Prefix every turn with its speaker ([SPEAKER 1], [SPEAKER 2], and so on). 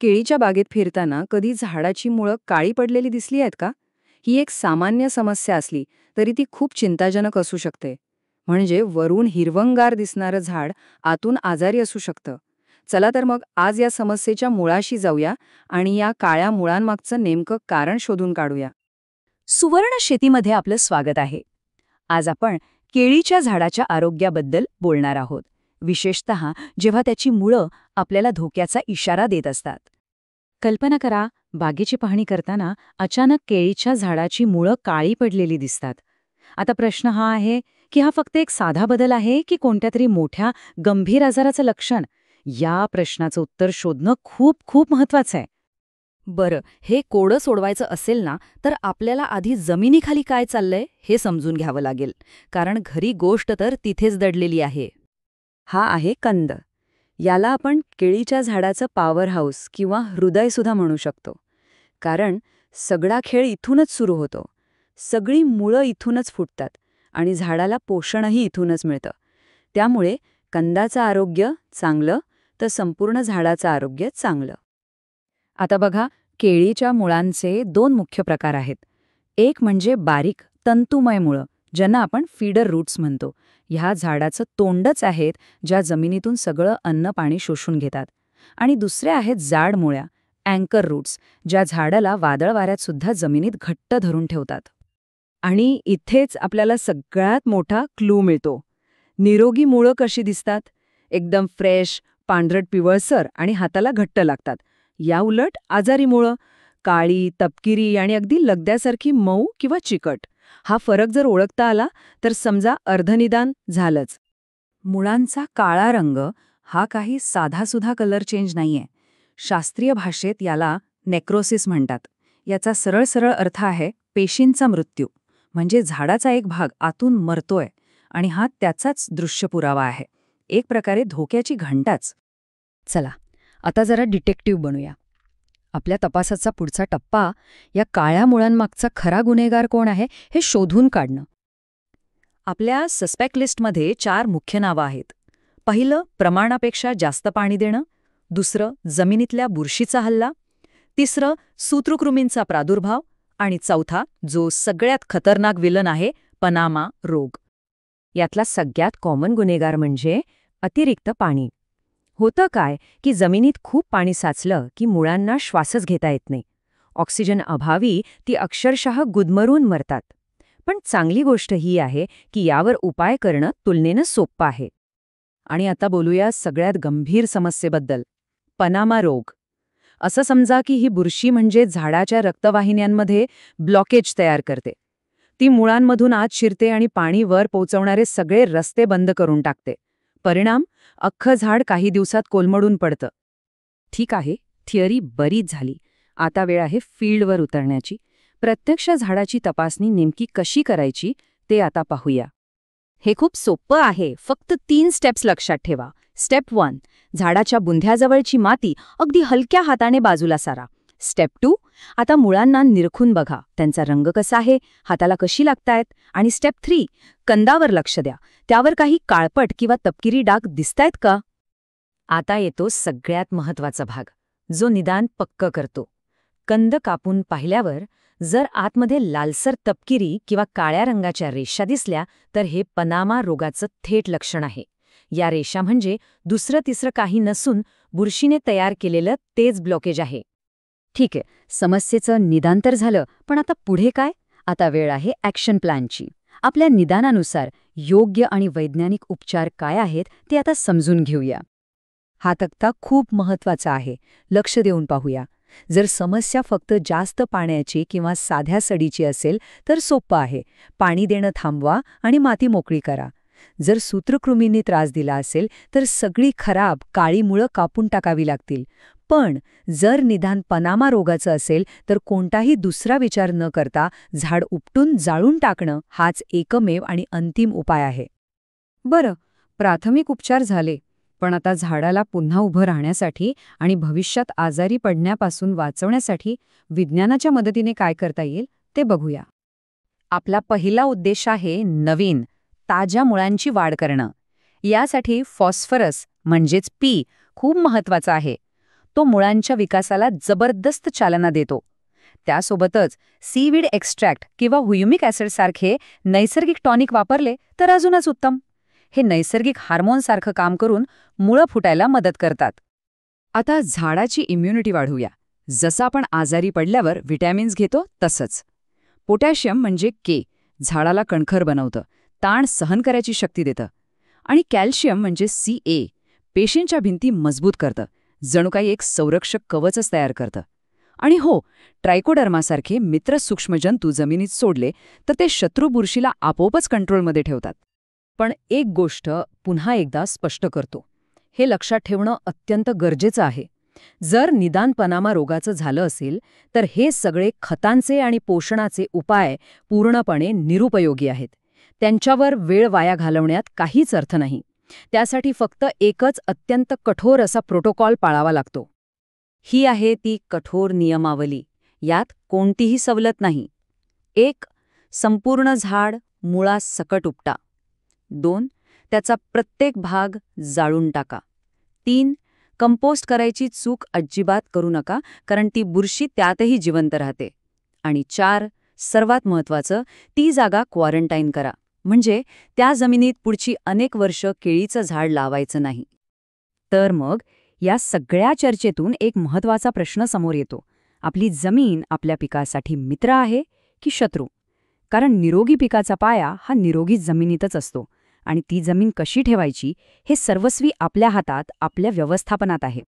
[SPEAKER 1] केळीच्या बागेत फिरताना कधी झाडाची मुळं काळी पडलेली दिसली आहेत का? ही एक सामान्य समस्या असली तरी ती खूप चिंताजनक असू शकते. म्हणजे वरून हिरवंगार दिसणारं झाड आतून आजारी असू शकतं. चला तर मग आज या समस्येच्या मुळाशी जाऊया आणि या काळ्या मुळांमागचं नेमकं कारण शोधून काढूया.
[SPEAKER 2] सुवर्ण शेतीमध्ये आपलं स्वागत आहे. आज आपण केळीच्या झाडाच्या आरोग्याबद्दल बोलणार आहोत, विशेषतः जेव्हा त्याची मुळं आपल्याला धोक्याचा इशारा देत असतात. कल्पना करा, बागेची पाहणी करताना अचानक केळीच्या झाडाची मुळं काळी पडलेली दिसतात. आता प्रश्न हा आहे की हा फक्त एक साधा बदल आहे की कोणत्या तरी मोठ्या गंभीर आजाराचं लक्षण? या प्रश्नाचं उत्तर शोधणं खूप खूप महत्वाचं आहे.
[SPEAKER 3] बरं, हे कोडं सोडवायचं असेल ना, तर आपल्याला आधी जमिनीखाली काय चाललंय हे समजून घ्यावं लागेल. कारण खरी गोष्ट तर तिथेच दडलेली आहे.
[SPEAKER 2] हा आहे कंद. याला आपण केळीच्या झाडाचं पॉवर हाऊस किंवा हृदयसुद्धा म्हणू शकतो. कारण सगळा खेळ इथूनच सुरू होतो. सगळी मुळं इथूनच फुटतात आणि झाडाला पोषणही इथूनच मिळतं. त्यामुळे कंदाचं आरोग्य चांगलं तर संपूर्ण झाडाचं आरोग्य चांगलं.
[SPEAKER 3] आता बघा, केळीच्या मुळांचे दोन मुख्य प्रकार आहेत. एक म्हणजे बारीक, तंतुमय मुळं, ज्यांना आपण फीडर रूट्स म्हणतो. ह्या झाडाचं तोंडच आहेत ज्या जमिनीतून सगळं अन्न पाणी शोषून घेतात. आणि दुसऱ्या आहेत जाड मुळ्या, अँकर रूट्स, ज्या झाडाला वादळ वाऱ्यात सुद्धा जमिनीत घट्ट धरून ठेवतात.
[SPEAKER 2] आणि इथेच आपल्याला सगळ्यात मोठा क्लू मिळतो. निरोगी मुळं कशी दिसतात? एकदम फ्रेश, पांढरट पिवळसर आणि हाताला घट्ट लागतात. या उलट आजारी मुळं काळी, तपकिरी आणि अगदी लगद्यासारखी मऊ किंवा चिकट. हा फरक जर ओळखता आला तर समजा अर्धनिदान झालंच.
[SPEAKER 3] मुळांचा काळा रंग हा काही साधासुधा कलर चेंज नाहीये. शास्त्रीय भाषेत याला नेक्रोसिस म्हणतात. याचा सरळ सरळ अर्थ आहे पेशींचा मृत्यू. म्हणजे झाडाचा एक भाग आतून मरतोय आणि हा त्याचाच दृश्य पुरावा आहे. एक प्रकारे धोक्याची घंटाच. चला, आता जरा डिटेक्टिव्ह बनूया. आपल्या तपासाचा पुढचा टप्पा या काळ्या मुळांमागचा खरा गुन्हेगार कोण आहे हे शोधून काढणं. आपल्या सस्पेक्ट लिस्टमध्ये 4 मुख्य नावं आहेत. पहिलं, प्रमाणापेक्षा जास्त पाणी देणं. दुसरं, जमिनीतल्या बुरशीचा हल्ला. तिसरं, सूत्रकृमींचा प्रादुर्भाव. आणि चौथा, जो सगळ्यात खतरनाक विलन आहे, पनामा रोग.
[SPEAKER 2] यातला सगळ्यात कॉमन गुन्हेगार म्हणजे अतिरिक्त पाणी. होतं काय की जमिनीत खूप पाणी साचलं की मुळांना श्वासच घेता येत नाही. ऑक्सिजन अभावी ती अक्षरशः गुदमरून मरतात. पण चांगली गोष्ट ही आहे की यावर उपाय करणं तुलनेनं सोपं आहे. आणि आता बोलूया सगळ्यात गंभीर समस्येबद्दल, पनामा रोग. असं समजा की ही बुरशी म्हणजे झाडाच्या रक्तवाहिन्यांमध्ये ब्लॉकेज तयार करते. ती मुळांमधून आत शिरते आणि पाणी वर पोचवणारे सगळे रस्ते बंद करून टाकते. परिणाम, अख्खं झाड काही दिवसात कोलमडून पडतं. ठीक आहे, थिअरी बरीच झाली. आता वेळ आहे फील्डवर उतरण्याची. प्रत्यक्ष झाडाची तपासणी नेमकी कशी करायची ते आता पाहूया. हे खूप सोपं आहे. फक्त 3 स्टेप्स लक्षात ठेवा. स्टेप 1, झाडाच्या बुंध्याजवळची माती अगदी हलक्या हाताने बाजूला सारा. स्टेप 2, आता मुळांना निरखून बघा, त्यांचा रंग कसा आहे, हाताला कशी लागतायत. आणि स्टेप 3, कंदावर लक्ष द्या, त्यावर काही काळपट किंवा तपकिरी डाग दिसतायत का. आता येतो सगळ्यात महत्वाचा भाग, जो निदान पक्क करतो. कंद कापून पाहिल्यावर जर आतमध्ये लालसर तपकिरी किंवा काळ्या रंगाच्या रेषा दिसल्या तर हे पनामा रोगाचं थेट लक्षण आहे. या रेषा म्हणजे दुसरं तिसरं काही नसून बुरशीने तयार केलेलं तेच ब्लॉकेज आहे. ठीक आहे, समस्येचं निदान तर झालं, पण आता पुढे काय? आता वेळ आहे ॲक्शन प्लॅनची. आपल्या निदानानुसार योग्य आणि वैज्ञानिक उपचार काय आहेत ते आता समजून घेऊया. हा तक्ता खूप महत्वाचा आहे. लक्ष देऊन पाहूया. जर समस्या फक्त जास्त पाण्याची किंवा साध्या सडीची असेल तर सोपं आहे. पाणी देणं थांबवा आणि माती मोकळी करा. जर सूत्रकृमींनी त्रास दिला असेल तर सगळी खराब काळी मुळं कापून टाकावी लागतील. पण जर निदान पनामा रोगाचं असेल तर कोणताही दुसरा विचार न करता झाड उपटून जाळून टाकणं हाच एकमेव आणि अंतिम उपाय आहे.
[SPEAKER 1] बरं, प्राथमिक उपचार झाले. पण आता झाडाला पुन्हा उभं राहण्यासाठी आणि भविष्यात आजारी पडण्यापासून वाचवण्यासाठी विज्ञानाच्या मदतीने काय करता येईल ते बघूया.
[SPEAKER 3] आपला पहिला उद्देश आहे नवीन, ताज्या मुळांची वाढ करणं. यासाठी फॉस्फरस म्हणजेच पी खूप महत्वाचा आहे. तो मुळांच्या विकासाला जबरदस्त चालना देतो. त्यासोबतच सीवीड एक्स्ट्रॅक्ट किंवा ह्युमिक ॲसिडसारखे नैसर्गिक टॉनिक वापरले तर अजूनच उत्तम. हे नैसर्गिक हार्मोनसारखं काम करून मुळं फुटायला मदत करतात.
[SPEAKER 1] आता झाडाची इम्युनिटी वाढवूया. जसं आपण आजारी पडल्यावर व्हिटॅमिन्स घेतो तसंच. पोटॅशियम म्हणजे के झाडाला कणखर बनवतं, ताण सहन करायची शक्ती देतं. आणि कॅल्शियम म्हणजे Ca पेशींच्या भिंती मजबूत करतं, जणू काही एक संरक्षक कवचच तयार करतं. आणि हो, ट्रायकोडर्मासारखे मित्र सूक्ष्मजंतू जमिनीत सोडले तर ते शत्रू बुरशीला आपोआपच कंट्रोलमध्ये ठेवतात. पण एक गोष्ट पुन्हा एकदा स्पष्ट करतो, हे लक्षात ठेवणं अत्यंत गरजेचं आहे. जर निदान पनामा रोगाचं झालं असेल तर हे सगळे खतांचे आणि पोषणाचे उपाय पूर्णपणे निरुपयोगी आहेत. त्यांच्यावर वेळ वाया घालवण्यात काहीच अर्थ नाही. त्यासाठी फक्त एकच अत्यंत कठोर असा प्रोटोकॉल पाळावा लागतो. ही आहे ती कठोर नियमावली. यात कोणतीही सवलत नाही. 1. संपूर्ण झाड मुळासकट उपटा. 2. त्याचा प्रत्येक भाग जाळून टाका. 3. कंपोस्ट करायची चूक अजिबात करू नका, कारण ती बुरशी त्यातही जिवंत राहते. आणि 4. सर्वात महत्त्वाचं, ती जागा क्वारंटाईन करा. म्हणजे त्या जमिनीत पुढची अनेक वर्ष केळीचं झाड लावायचं नाही. तर मग या सगळ्या चर्चेतून एक महत्त्वाचा प्रश्न समोर येतो. आपली जमीन आपल्या पिकासाठी मित्र आहे की शत्रू? कारण निरोगी पिकाचा पाया हा निरोगी जमिनीतच असतो. आणि ती जमीन कशी ठेवायची हे सर्वस्वी आपल्या हातात, आपल्या व्यवस्थापनात आहे.